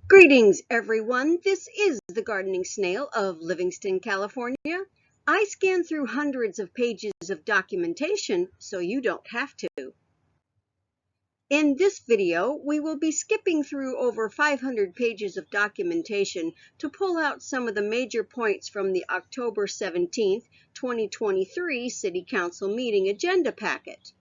Greetings, everyone. This is the Gardening Snail of Livingston, California. I scan through hundreds of pages of documentation so you don't have to. In this video, we will be skipping through over 500 pages of documentation to pull out some of the major points from the October 17th, 2023 City Council meeting agenda packet.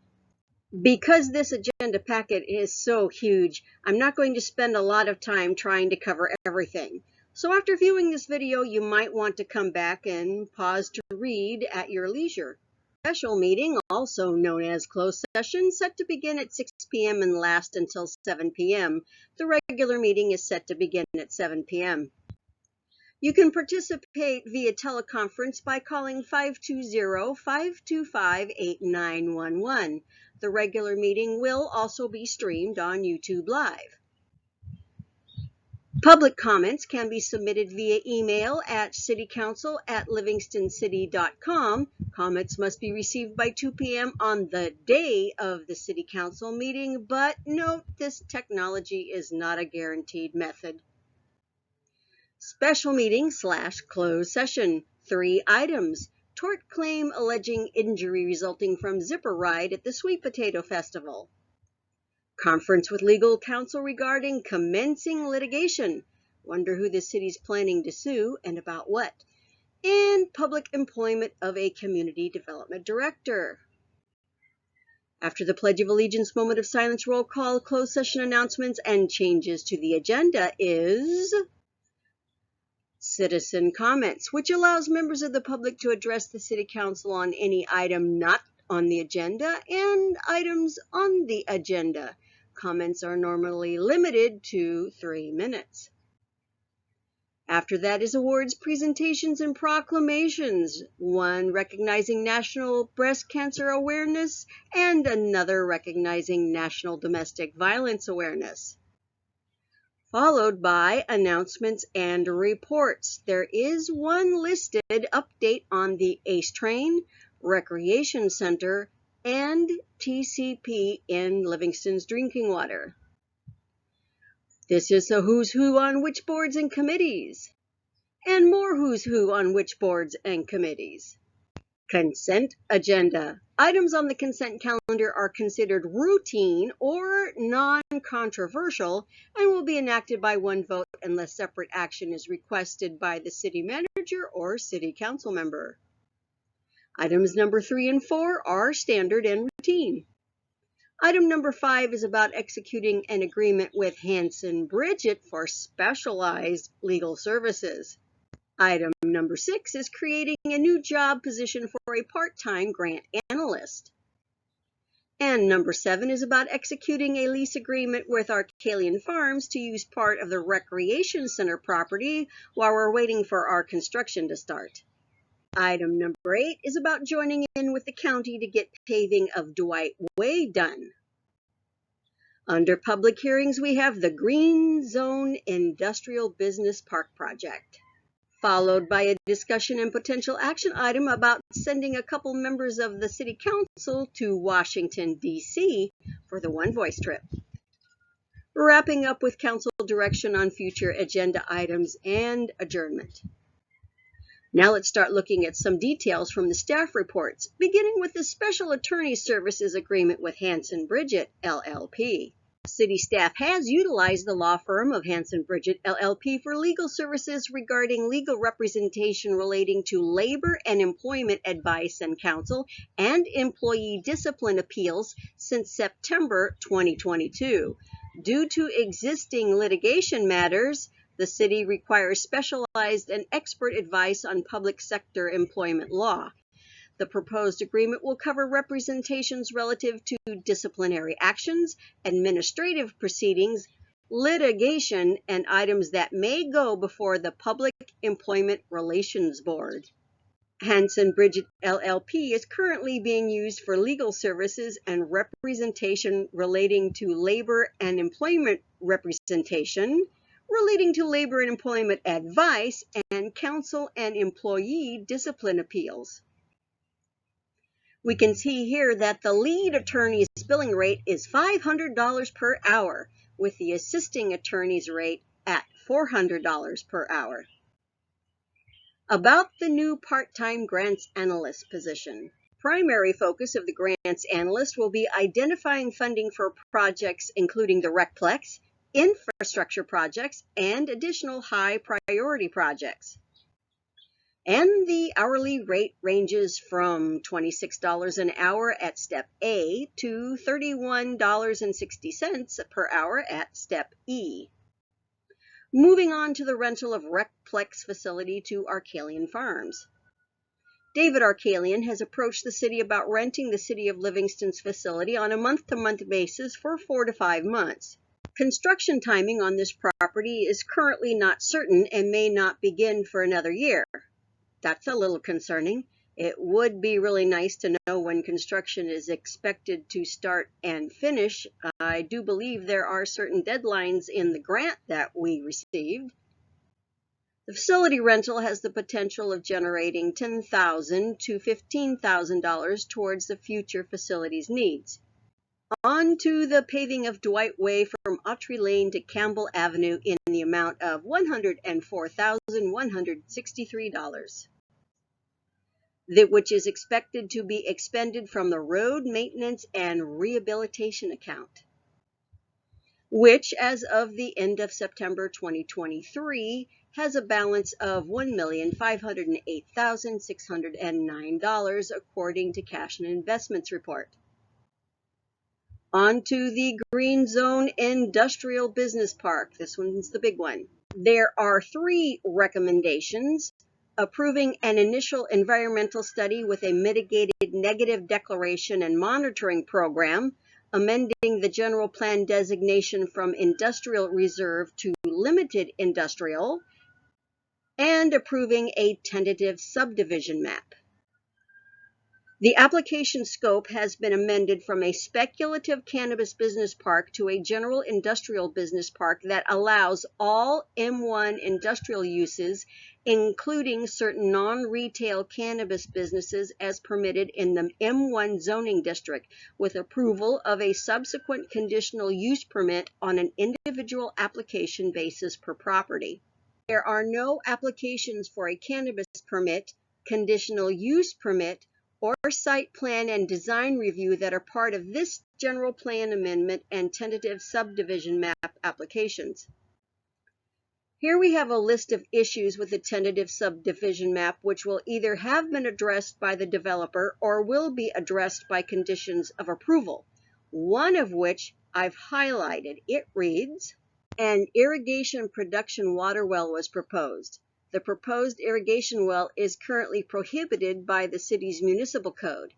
Because this agenda packet is so huge, I'm not going to spend a lot of time trying to cover everything. So after viewing this video, you might want to come back and pause to read at your leisure. Special meeting, also known as closed session, set to begin at 6 p.m. and last until 7 p.m. The regular meeting is set to begin at 7 p.m. You can participate via teleconference by calling 520-525-8911. The regular meeting will also be streamed on YouTube Live. Public comments can be submitted via email at citycouncil@livingstoncity.com. Comments must be received by 2 p.m. on the day of the City Council meeting, but note this technology is not a guaranteed method. Special meeting / closed session. 3 items. Tort claim alleging injury resulting from zipper ride at the Sweet Potato Festival. Conference with legal counsel regarding commencing litigation. Wonder who the city's planning to sue and about what. And public employment of a community development director. After the Pledge of Allegiance moment of silence roll call, closed session announcements and changes to the agenda is citizen comments, which allows members of the public to address the City Council on any item not on the agenda and items on the agenda. Comments are normally limited to 3 minutes. After that is awards, presentations, and proclamations, one recognizing National Breast Cancer Awareness and another recognizing National Domestic Violence Awareness. Followed by announcements and reports. There is one listed update on the ACE Train, Recreation Center, and TCP in Livingston's drinking water. This is a who's who on which boards and committees, and more who's who on which boards and committees. Consent agenda. Items on the consent calendar are considered routine or non-controversial and will be enacted by one vote unless separate action is requested by the city manager or city council member. Items number 3 and 4 are standard and routine. Item number 5 is about executing an agreement with Hanson Bridget for specialized legal services. Item number 6 is creating a new job position for a part-time grant analyst. And number 7 is about executing a lease agreement with Arcalian Farms to use part of the Recreation Center property while we're waiting for our construction to start. Item number 8 is about joining in with the county to get paving of Dwight Way done. Under public hearings, we have the Greenzone Industrial Business Park Project, followed by a discussion and potential action item about sending a couple members of the City Council to Washington, D.C. for the One Voice trip. Wrapping up with council direction on future agenda items and adjournment. Now let's start looking at some details from the staff reports, beginning with the Special Attorney Services Agreement with Hanson Bridget, LLP. City staff has utilized the law firm of Hanson Bridget, LLP for legal services regarding legal representation relating to labor and employment advice and counsel and employee discipline appeals since September 2022. Due to existing litigation matters, the city requires specialized and expert advice on public sector employment law. The proposed agreement will cover representations relative to disciplinary actions, administrative proceedings, litigation, and items that may go before the Public Employment Relations Board. Hanson Bridget LLP is currently being used for legal services and representation relating to labor and employment representation, relating to labor and employment advice, and counsel and employee discipline appeals. We can see here that the lead attorney's billing rate is $500 per hour, with the assisting attorney's rate at $400 per hour. About the new part-time grants analyst position. Primary focus of the grants analyst will be identifying funding for projects including the Recplex, infrastructure projects, and additional high priority projects. And the hourly rate ranges from $26 an hour at Step A to $31.60 per hour at Step E. Moving on to the rental of Recplex facility to Arcalian Farms. David Arcalian has approached the city about renting the city of Livingston's facility on a month-to-month basis for 4 to 5 months. Construction timing on this property is currently not certain and may not begin for another year. That's a little concerning. It would be really nice to know when construction is expected to start and finish. I do believe there are certain deadlines in the grant that we received. The facility rental has the potential of generating $10,000 to $15,000 towards the future facility's needs. On to the paving of Dwight Way from Autry Lane to Campbell Avenue in the amount of $104,163, which is expected to be expended from the Road Maintenance and Rehabilitation account, which, as of the end of September 2023, has a balance of $1,508,609 according to Cash and Investments report. On to the Greenzone Industrial Business Park. This one's the big one. There are 3 recommendations: approving an initial environmental study with a mitigated negative declaration and monitoring program, amending the general plan designation from industrial reserve to limited industrial, and approving a tentative subdivision map. The application scope has been amended from a speculative cannabis business park to a general industrial business park that allows all M1 industrial uses, including certain non-retail cannabis businesses as permitted in the M1 zoning district, with approval of a subsequent conditional use permit on an individual application basis per property. There are no applications for a cannabis permit, conditional use permit, or site plan and design review that are part of this general plan amendment and tentative subdivision map applications. Here we have a list of issues with the tentative subdivision map which will either have been addressed by the developer or will be addressed by conditions of approval, one of which I've highlighted. It reads, an irrigation production water well was proposed. The proposed irrigation well is currently prohibited by the city's municipal code.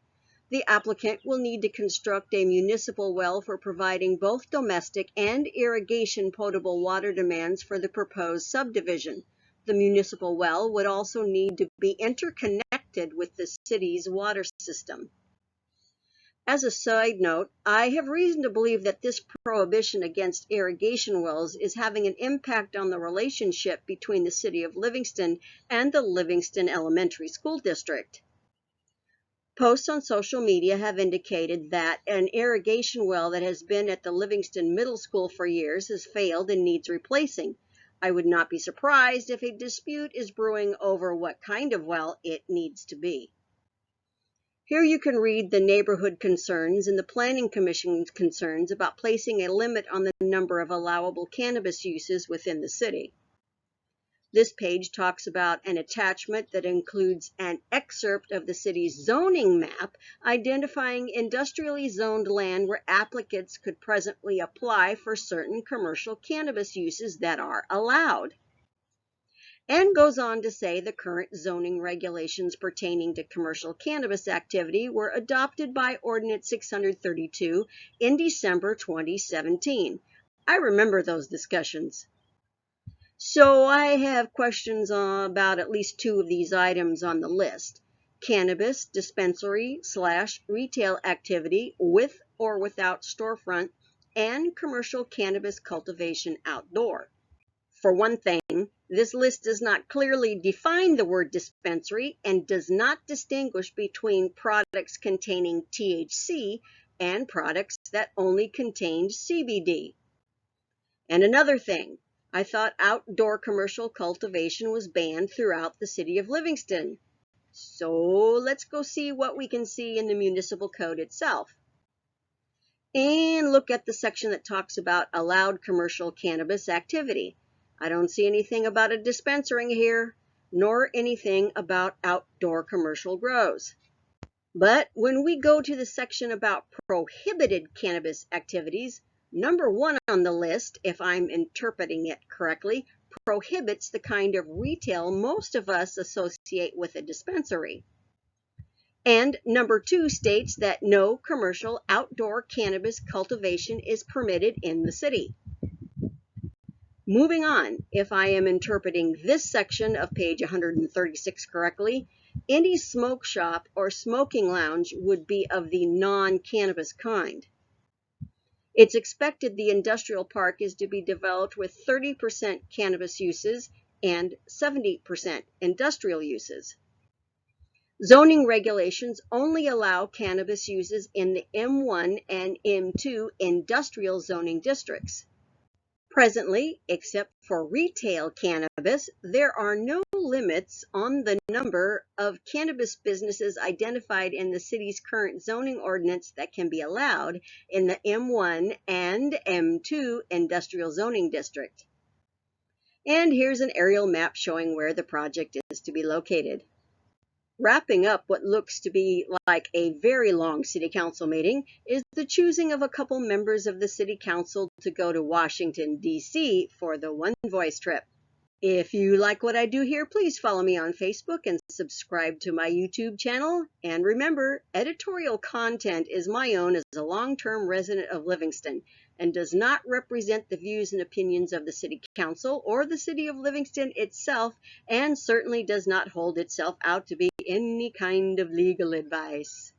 The applicant will need to construct a municipal well for providing both domestic and irrigation potable water demands for the proposed subdivision. The municipal well would also need to be interconnected with the city's water system. As a side note, I have reason to believe that this prohibition against irrigation wells is having an impact on the relationship between the city of Livingston and the Livingston Elementary School District. Posts on social media have indicated that an irrigation well that has been at the Livingston Middle School for years has failed and needs replacing. I would not be surprised if a dispute is brewing over what kind of well it needs to be. Here you can read the neighborhood concerns and the Planning Commission's concerns about placing a limit on the number of allowable cannabis uses within the city. This page talks about an attachment that includes an excerpt of the city's zoning map identifying industrially zoned land where applicants could presently apply for certain commercial cannabis uses that are allowed, and goes on to say the current zoning regulations pertaining to commercial cannabis activity were adopted by Ordinance 632 in December 2017. I remember those discussions. So I have questions about at least 2 of these items on the list: cannabis dispensary/retail activity with or without storefront, and commercial cannabis cultivation outdoor. For one thing, this list does not clearly define the word dispensary and does not distinguish between products containing THC and products that only contain CBD. And another thing, I thought outdoor commercial cultivation was banned throughout the city of Livingston. So let's go see what we can see in the municipal code itself. And look at the section that talks about allowed commercial cannabis activity. I don't see anything about a dispensary here, nor anything about outdoor commercial grows. But when we go to the section about prohibited cannabis activities, number 1 on the list, if I'm interpreting it correctly, prohibits the kind of retail most of us associate with a dispensary. And number 2 states that no commercial outdoor cannabis cultivation is permitted in the city. Moving on, if I am interpreting this section of page 136 correctly, any smoke shop or smoking lounge would be of the non-cannabis kind. It's expected the industrial park is to be developed with 30% cannabis uses and 70% industrial uses. Zoning regulations only allow cannabis uses in the M1 and M2 industrial zoning districts. Presently, except for retail cannabis, there are no limits on the number of cannabis businesses identified in the city's current zoning ordinance that can be allowed in the M1 and M2 industrial zoning district. And here's an aerial map showing where the project is to be located. Wrapping up what looks to be like a very long city council meeting is the choosing of a couple members of the city council to go to Washington, D.C. for the One Voice trip. If you like what I do here, please follow me on Facebook and subscribe to my YouTube channel. And remember, editorial content is my own as a long-term resident of Livingston and does not represent the views and opinions of the City Council or the City of Livingston itself, and certainly does not hold itself out to be any kind of legal advice.